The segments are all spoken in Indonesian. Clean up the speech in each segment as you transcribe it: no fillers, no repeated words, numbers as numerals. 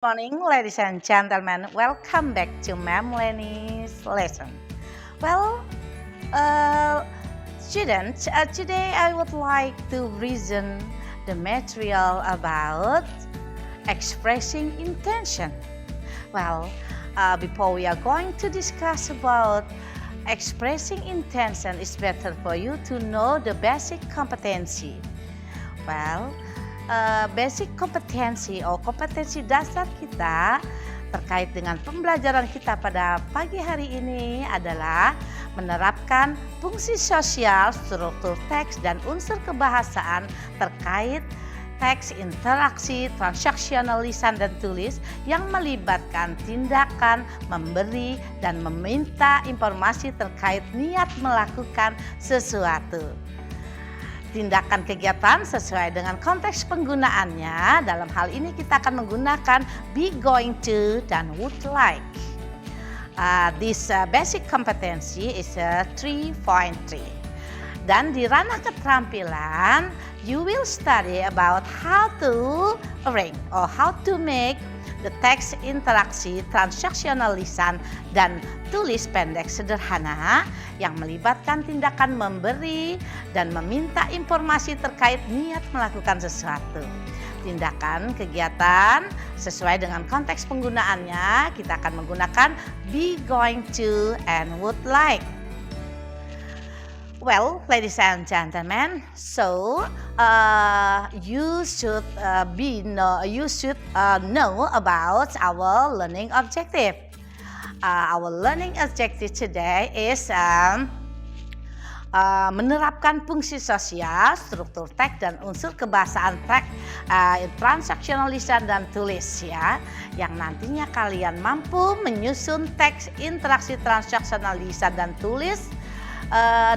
Morning, ladies and gentlemen. Welcome back to Ma'am Lenny's lesson. Well, uh, students, today I would like to reason the material about expressing intention. Well, before we are going to discuss about expressing intention, it's better for you to know the basic competency. Well, basic kompetensi kompetensi dasar kita terkait dengan pembelajaran kita pada pagi hari ini adalah menerapkan fungsi sosial, struktur teks, dan unsur kebahasaan terkait teks, interaksi, transaksional lisan dan tulis yang melibatkan tindakan, memberi, dan meminta informasi terkait niat melakukan sesuatu. Tindakan kegiatan sesuai dengan konteks penggunaannya. Dalam hal ini kita akan menggunakan be going to dan would like. This basic competency is 3.3. Dan di ranah keterampilan, you will study about how to arrange or how to make the text interaksi, transaksional lisan, dan tulis pendek sederhana yang melibatkan tindakan memberi dan meminta informasi terkait niat melakukan sesuatu. Tindakan kegiatan sesuai dengan konteks penggunaannya, kita akan menggunakan be going to and would like. Well, ladies and gentlemen, so you should know about our learning objective. Our learning objective today is menerapkan fungsi sosial, struktur teks, dan unsur kebahasaan teks, transaksional lisan dan tulis ya, yang nantinya kalian mampu menyusun teks interaksi transaksional lisan dan tulis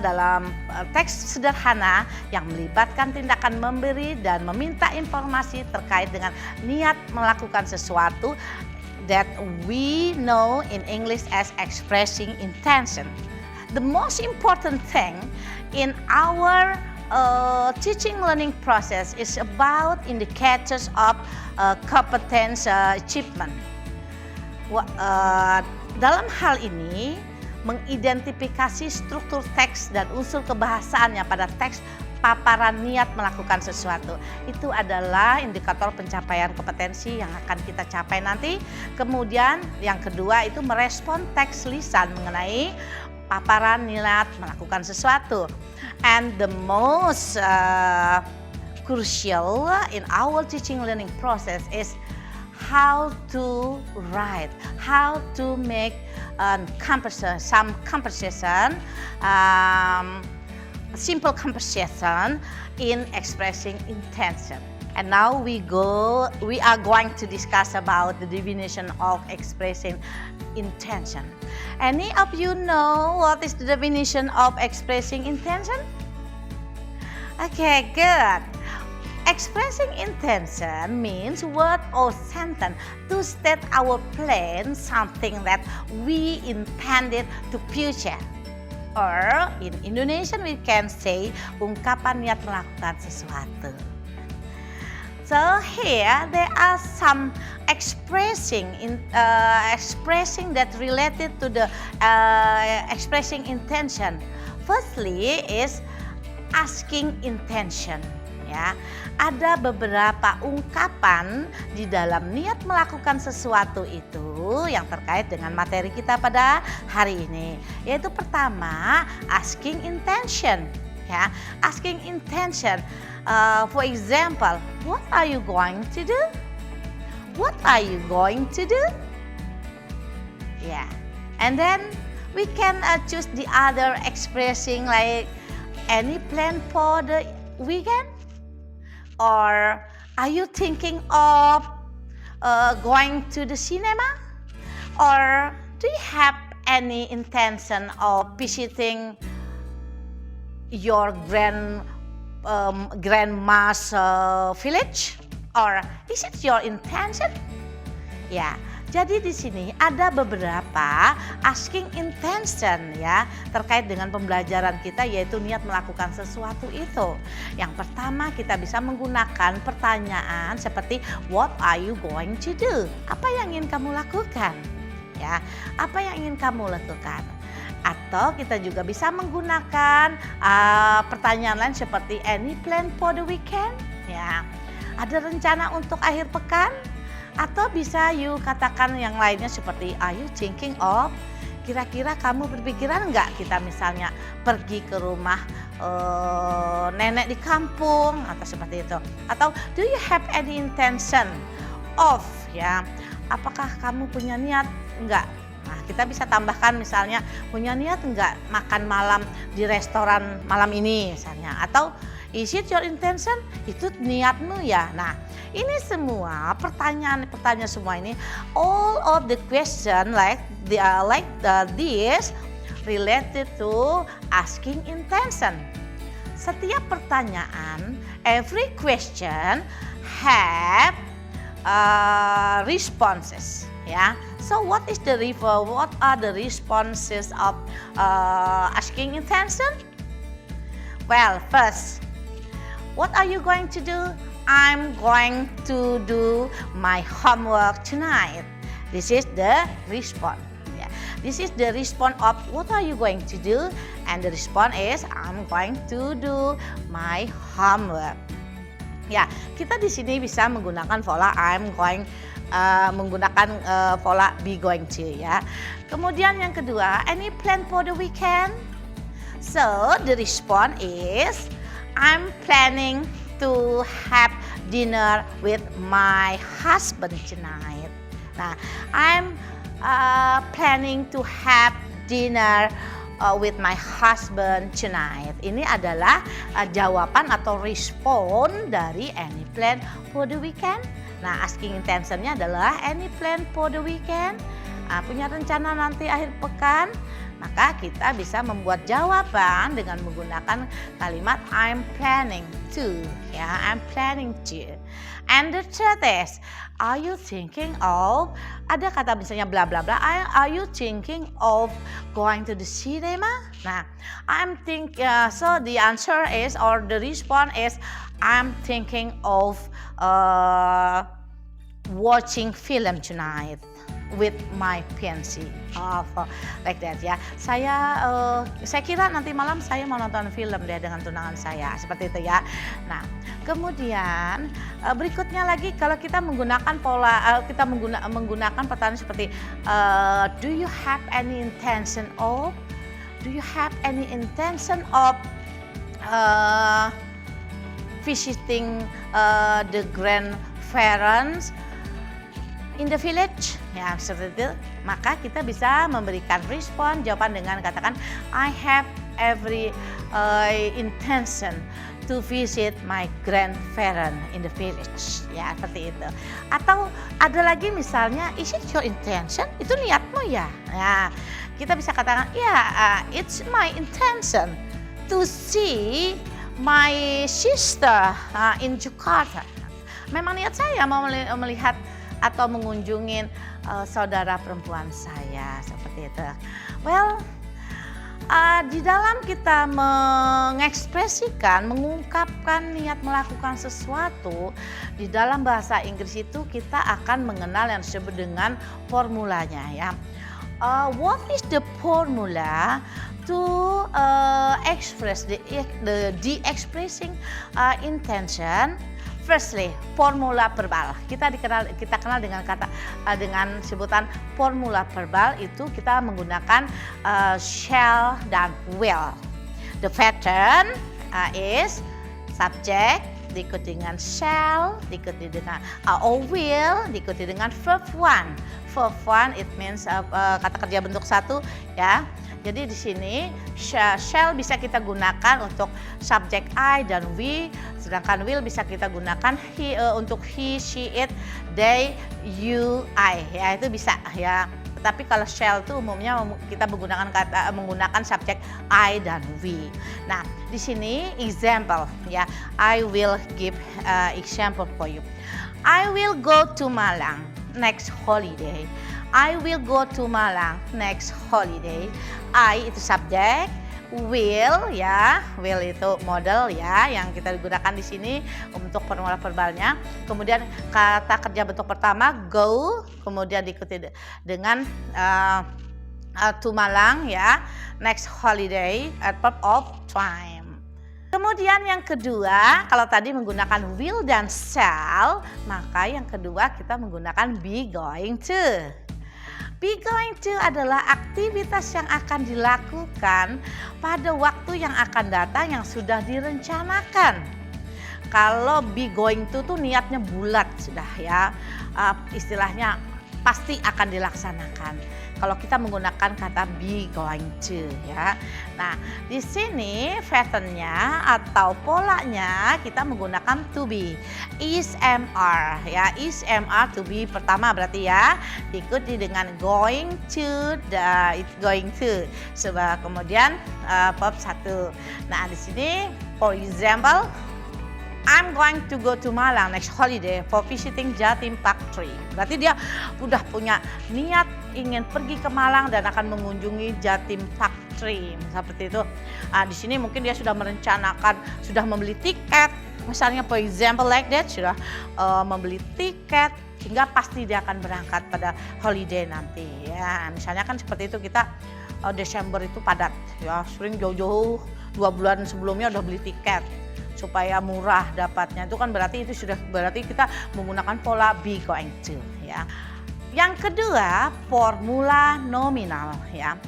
dalam teks sederhana yang melibatkan tindakan memberi dan meminta informasi terkait dengan niat melakukan sesuatu that we know in English as expressing intention. The most important thing in our teaching learning process is about indicators of competence achievement. Dalam hal ini mengidentifikasi struktur teks dan unsur kebahasaannya pada teks paparan niat melakukan sesuatu. Itu adalah indikator pencapaian kompetensi yang akan kita capai nanti. Kemudian yang kedua itu merespon teks lisan mengenai paparan niat melakukan sesuatu. And the most crucial in our teaching learning process is how to write, how to make some conversation, simple conversation in expressing intention. And now we are going to discuss about the definition of expressing intention. Any of you know what is the definition of expressing intention? Okay, good. Expressing intention means word or sentence to state our plan, something that we intended to future. Or in Indonesian we can say ungkapan niat melakukan sesuatu. So here there are some expressing that related to the expressing intention. Firstly is asking intention. Ya, ada beberapa ungkapan di dalam niat melakukan sesuatu itu yang terkait dengan materi kita pada hari ini. Yaitu pertama, asking intention. Ya, asking intention. For example, what are you going to do? What are you going to do? Yeah, and then we can choose the other expressing like any plan for the weekend. Or are you thinking of going to the cinema? Or do you have any intention of visiting your grandma's village? Or is it your intention? Yeah, Jadi di sini ada beberapa asking intention ya terkait dengan pembelajaran kita, yaitu niat melakukan sesuatu itu. Yang pertama, kita bisa menggunakan pertanyaan seperti what are you going to do? Apa yang ingin kamu lakukan? Ya, apa yang ingin kamu lakukan? Atau kita juga bisa menggunakan pertanyaan lain seperti any plan for the weekend? Ya, ada rencana untuk akhir pekan? Atau bisa you katakan yang lainnya seperti are you thinking of? Kira-kira kamu berpikiran enggak kita misalnya pergi ke rumah nenek di kampung atau seperti itu? Atau do you have any intention of? Ya, apakah kamu punya niat enggak? Nah, kita bisa tambahkan misalnya punya niat enggak makan malam di restoran malam ini misalnya, atau is it your intention? Itu niatmu ya. Nah, ini semua pertanyaan semua ini, all of the question this related to asking intention. Setiap pertanyaan, every question have responses. Ya, so what are the responses of asking intention? Well, first, what are you going to do? I'm going to do my homework tonight. This is the response. Yeah. This is the response of what are you going to do? And the response is I'm going to do my homework. Ya, kita di sini bisa menggunakan pola I'm going, menggunakan pola be going to ya. Kemudian yang kedua, any plan for the weekend? So the response is I'm planning to have dinner with my husband tonight. Nah, I'm planning to have dinner with my husband tonight. Ini adalah jawaban atau respon dari any plan for the weekend. Nah, asking intentionnya adalah any plan for the weekend. Punya rencana nanti akhir pekan, maka kita bisa membuat jawaban dengan menggunakan kalimat I'm planning to. Ya, I'm planning to. And the third is, are you thinking of? Ada kata misalnya bla bla bla. Are you thinking of going to the cinema? Nah, I'm think. So the answer is, or the response is, I'm thinking of watching film tonight with my fiancé, like that ya. Saya kira nanti malam saya mau nonton film deh dengan tunangan saya, seperti itu ya. Nah, kemudian berikutnya lagi kalau kita menggunakan pola, kita menggunakan pertanyaan seperti do you have any intention of? Do you have any intention of visiting the grandparents in the village? Ya, seperti itu. Maka kita bisa memberikan respon jawaban dengan katakan I have every intention to visit my grandparent in the village. Ya, seperti itu. Atau ada lagi misalnya is it your intention? Itu niatmu ya. Ya, kita bisa katakan it's my intention to see my sister in Jakarta. Memang niat saya mau melihat atau mengunjungi saudara perempuan saya, seperti itu. Well, di dalam kita mengekspresikan, mengungkapkan niat melakukan sesuatu, di dalam bahasa Inggris itu kita akan mengenal yang disebut dengan formulanya ya. What is the formula to express the expressing intention? Firstly, formula verbal. Kita kenal dengan kata dengan sebutan formula verbal itu kita menggunakan shall dan will. The pattern is subject diikuti dengan shall, diikuti dengan will, diikuti dengan verb one. Verb one it means kata kerja bentuk satu ya. Jadi di sini shall bisa kita gunakan untuk subjek I dan we, sedangkan will bisa kita gunakan untuk he, she, it, they, you, I. Ya, itu bisa ya. Tetapi kalau shall itu umumnya kita menggunakan subjek I dan we. Nah, di sini example ya. I will give example for you. I will go to Malang. next holiday. I will go to Malang next holiday. I itu subjek, will ya, will itu model ya yang kita gunakan di sini untuk formula verbalnya. Kemudian kata kerja bentuk pertama go, kemudian diikuti dengan to Malang ya, next holiday, adverb of time. Kemudian yang kedua, kalau tadi menggunakan will dan shall, maka yang kedua kita menggunakan be going to. Be going to adalah aktivitas yang akan dilakukan pada waktu yang akan datang yang sudah direncanakan. Kalau be going to tuh niatnya bulat sudah ya, istilahnya pasti akan dilaksanakan. Kalau kita menggunakan kata be going to ya. Nah, di sini patternnya atau polanya kita menggunakan to be. Is MR ya, is MR to be pertama berarti ya. Diikuti dengan going to, going to. Sebab kemudian verb 1. Nah, di sini for example, I'm going to go to Malang next holiday for visiting Jatim Factory. Berarti dia udah punya niat ingin pergi ke Malang dan akan mengunjungi Jatim Factory. Seperti itu. Di sini mungkin dia sudah merencanakan, sudah membeli tiket. Misalnya for example like that, sudah membeli tiket sehingga pasti dia akan berangkat pada holiday nanti ya. Misalnya kan seperti itu kita Desember itu padat ya, sering jauh-jauh 2 bulan sebelumnya udah beli tiket supaya murah dapatnya. Itu kan berarti kita menggunakan pola be going to ya. Yang kedua, formula nominal ya.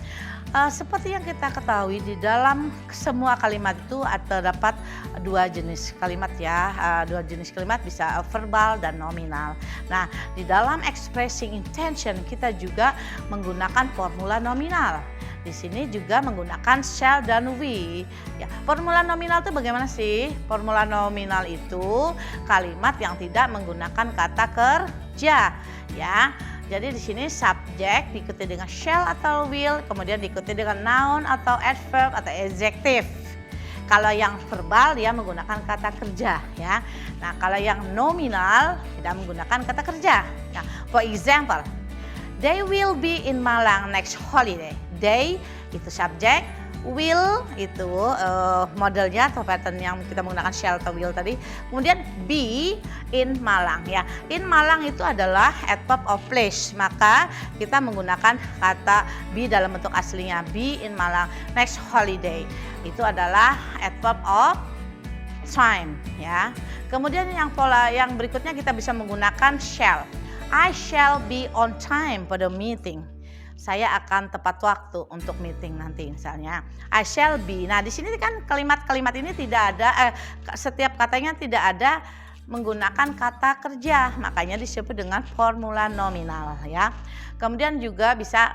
Seperti yang kita ketahui di dalam semua kalimat itu terdapat dua jenis kalimat ya. Dua jenis kalimat bisa verbal dan nominal. Nah, di dalam expressing intention kita juga menggunakan formula nominal. Di sini juga menggunakan shall dan we. Ya, formula nominal itu bagaimana sih? Formula nominal itu kalimat yang tidak menggunakan kata kerja, ya. Jadi di sini subjek diikuti dengan shall atau will, kemudian diikuti dengan noun atau adverb atau adjective. Kalau yang verbal dia menggunakan kata kerja, ya. Nah, kalau yang nominal tidak menggunakan kata kerja. Nah, for example, they will be in Malang next holiday. They itu subjek, will itu modelnya atau pattern yang kita menggunakan shall atau will tadi. Kemudian be in Malang ya. In Malang itu adalah adverb of place. Maka kita menggunakan kata be dalam bentuk aslinya. Be in Malang next holiday. Itu adalah adverb of time ya. Kemudian yang berikutnya kita bisa menggunakan shall. I shall be on time for the meeting. Saya akan tepat waktu untuk meeting nanti misalnya. I shall be. Nah, di sini kan kalimat-kalimat ini tidak ada setiap katanya tidak ada menggunakan kata kerja. Makanya disebut dengan formula nominal ya. Kemudian juga bisa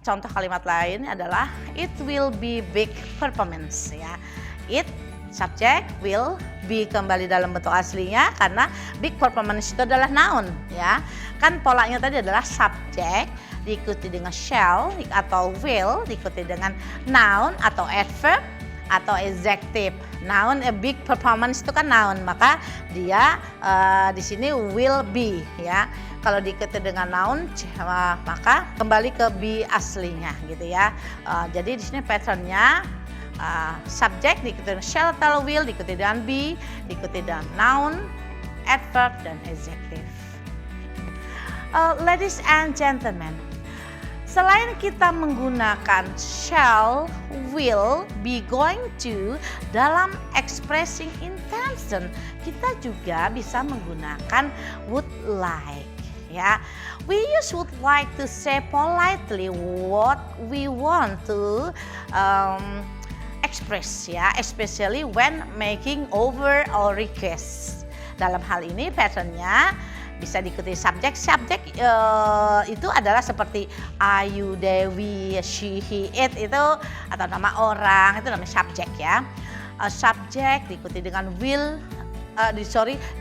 contoh kalimat lain adalah it will be big performance ya. It subjek, will be kembali dalam bentuk aslinya karena big performance itu adalah noun ya. Kan polanya tadi adalah subjek diikuti dengan shall atau will diikuti dengan noun atau adverb atau adjective. Noun big performance itu kan noun, maka dia di sini will be ya. Kalau diikuti dengan noun maka kembali ke be aslinya gitu ya. Jadi di sini patternnya subjek diikuti dengan shall atau will, diikuti dengan be, diikuti dengan noun, adverb, dan adjective. Ladies and gentlemen, selain kita menggunakan shall, will, be going to dalam expressing intention, kita juga bisa menggunakan would like. Ya, we use would like to say politely what we want to express ya, especially when making over or request. Dalam hal ini patternnya bisa diikuti subjek. Subjek itu adalah seperti Ayu, Dewi, she, he, it itu atau nama orang itu namanya subjek ya. Subjek diikuti dengan will,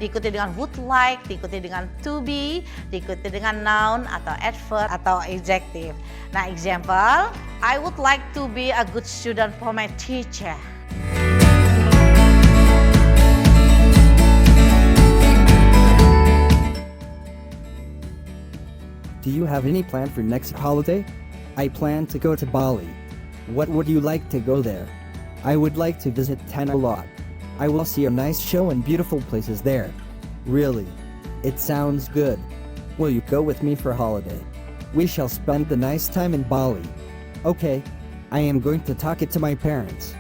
diikuti dengan would like, diikuti dengan to be, diikuti dengan noun atau adverb atau adjective. Nah, example, I would like to be a good student for my teacher. Do you have any plan for next holiday? I plan to go to Bali. What would you like to go there? I would like to visit Tanah Lot. I will see a nice show and beautiful places there. Really? It sounds good. Will you go with me for holiday? We shall spend the nice time in Bali. Okay, I am going to talk it to my parents.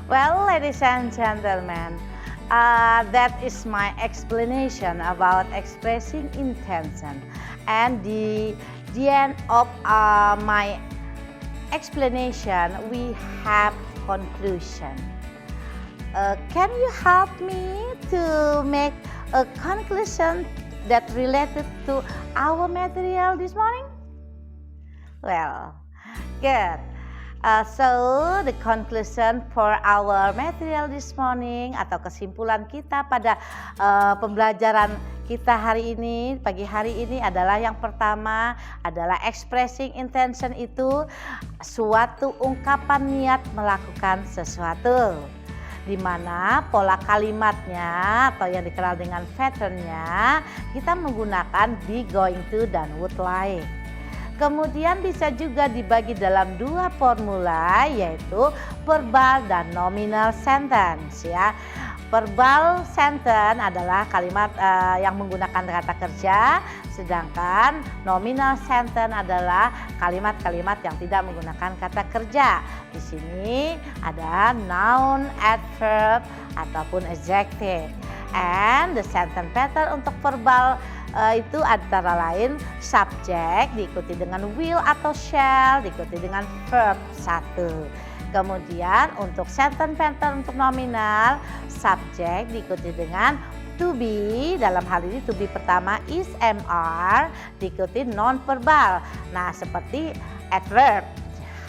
Well, ladies and gentlemen, that is my explanation about expressing intention. And the end of my explanation, we have conclusion. Can you help me to make a conclusion that related to our material this morning? Well, good. So the conclusion for our material this morning atau kesimpulan kita pada pembelajaran kita hari ini, pagi hari ini adalah yang pertama adalah expressing intention itu suatu ungkapan niat melakukan sesuatu. Di mana pola kalimatnya atau yang dikenal dengan patternnya kita menggunakan be, going to, dan would like. Kemudian bisa juga dibagi dalam dua formula yaitu verbal dan nominal sentence ya. Verbal sentence adalah kalimat yang menggunakan kata kerja, sedangkan nominal sentence adalah kalimat-kalimat yang tidak menggunakan kata kerja. Di sini ada noun, adverb ataupun adjective. And the sentence pattern untuk verbal itu antara lain subject diikuti dengan will atau shall diikuti dengan verb 1. Kemudian untuk sentence pattern untuk nominal subject diikuti dengan to be, dalam hal ini to be pertama is MR diikuti non verbal. Nah, seperti adverb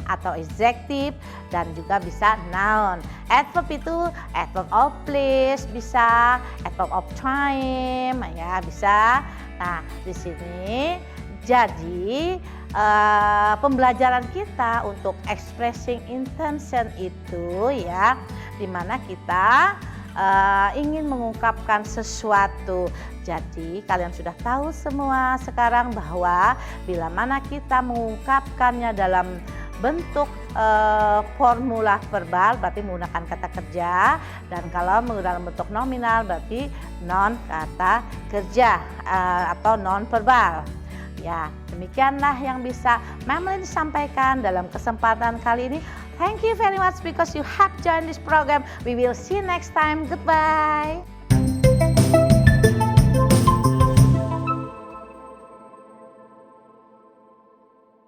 atau adjective dan juga bisa noun. Adverb itu adverb of place bisa, adverb of time ya bisa. Nah, di sini jadi pembelajaran kita untuk expressing intention itu ya, dimana kita ingin mengungkapkan sesuatu. Jadi kalian sudah tahu semua sekarang bahwa bila mana kita mengungkapkannya dalam bentuk formula verbal berarti menggunakan kata kerja, dan kalau menggunakan bentuk nominal berarti non kata kerja atau non verbal. Ya, demikianlah yang bisa Ma'am sampaikan dalam kesempatan kali ini. Thank you very much because you have joined this program. We will see you next time. Goodbye.